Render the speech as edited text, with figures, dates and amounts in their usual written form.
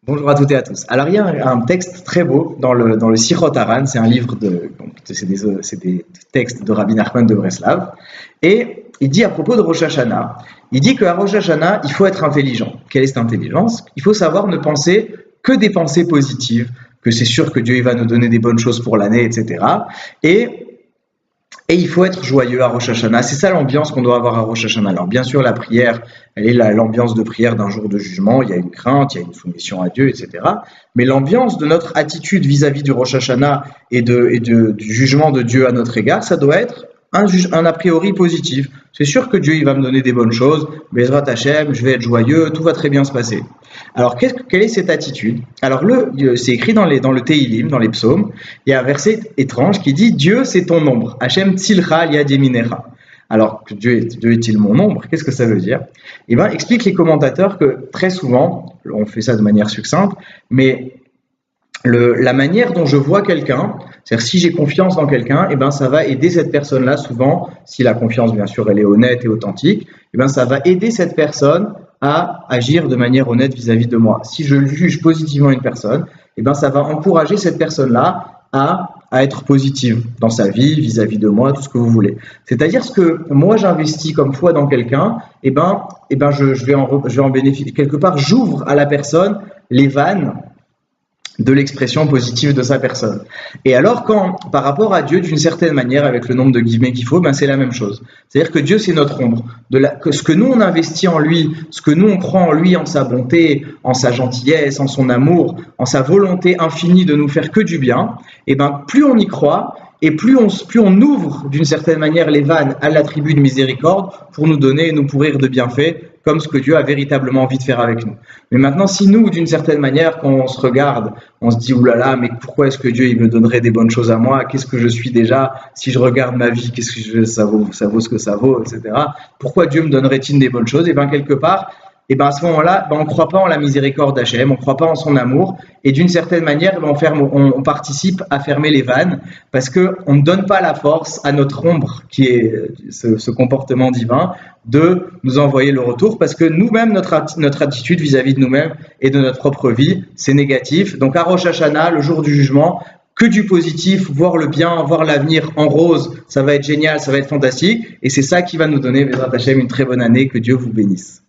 Bonjour à toutes et à tous. Alors, il y a un texte très beau dans le Sichot Haran, c'est un livre c'est des textes de Rabbi Nachman de Breslav, et il dit à propos de Rosh Hashanah, il dit qu'à Rosh Hashanah, il faut être intelligent. Quelle est cette intelligence? Il faut savoir ne penser que des pensées positives, que c'est sûr que Dieu il va nous donner des bonnes choses pour l'année, etc. Et et il faut être joyeux à Rosh Hashanah. C'est ça l'ambiance qu'on doit avoir à Rosh Hashanah. Alors bien sûr, la prière, elle est l'ambiance de prière d'un jour de jugement. Il y a une crainte, il y a une soumission à Dieu, etc. Mais l'ambiance de notre attitude vis-à-vis du Rosh Hashanah du jugement de Dieu à notre égard, ça doit être un a priori positif. C'est sûr que Dieu il va me donner des bonnes choses. Bezrat Hashem, je vais être joyeux, tout va très bien se passer. Alors, quelle est cette attitude? Alors, c'est écrit dans le Teilim, dans les psaumes, il y a un verset étrange qui dit Dieu, c'est ton ombre. Hashem tzilcha liad yeminecha. Alors, Dieu est-il mon ombre? Qu'est-ce que ça veut dire? Eh bien, expliquent les commentateurs que très souvent, on fait ça de manière succincte, mais la manière dont je vois quelqu'un, c'est-à-dire si j'ai confiance dans quelqu'un, eh ben ça va aider cette personne-là souvent, si la confiance bien sûr elle est honnête et authentique, eh ben ça va aider cette personne à agir de manière honnête vis-à-vis de moi. Si je juge positivement une personne, eh ben ça va encourager cette personne-là à être positive dans sa vie, vis-à-vis de moi, tout ce que vous voulez. C'est-à-dire ce que moi j'investis comme foi dans quelqu'un, je vais en bénéficier. Quelque part, j'ouvre à la personne les vannes de l'expression positive de sa personne. Et alors par rapport à Dieu, d'une certaine manière, avec le nombre de guillemets qu'il faut, c'est la même chose. C'est-à-dire que Dieu, c'est notre ombre. Que ce que nous, on investit en lui, ce que nous, on croit en lui, en sa bonté, en sa gentillesse, en son amour, en sa volonté infinie de nous faire que du bien, plus on y croit, et plus on ouvre d'une certaine manière les vannes à l'attribut de miséricorde pour nous donner et nous pourrir de bienfaits, comme ce que Dieu a véritablement envie de faire avec nous. Mais maintenant, si nous, d'une certaine manière, quand on se regarde, on se dit « oulala, mais pourquoi est-ce que Dieu il me donnerait des bonnes choses à moi? Qu'est-ce que je suis déjà? Si je regarde ma vie, ça vaut ce que ça vaut, etc. Pourquoi Dieu me donnerait-il des bonnes choses ?» Et quelque part, à ce moment-là, on ne croit pas en la miséricorde d'Hachem, on ne croit pas en son amour, et d'une certaine manière, on participe à fermer les vannes, parce qu'on ne donne pas la force à notre ombre, qui est ce comportement divin, de nous envoyer le retour, parce que nous-mêmes, notre attitude vis-à-vis de nous-mêmes et de notre propre vie, c'est négatif. Donc à Rosh Hashanah, le jour du jugement, que du positif, voir le bien, voir l'avenir en rose, ça va être génial, ça va être fantastique, et c'est ça qui va nous donner, Bezrat Hashem, une très bonne année, que Dieu vous bénisse.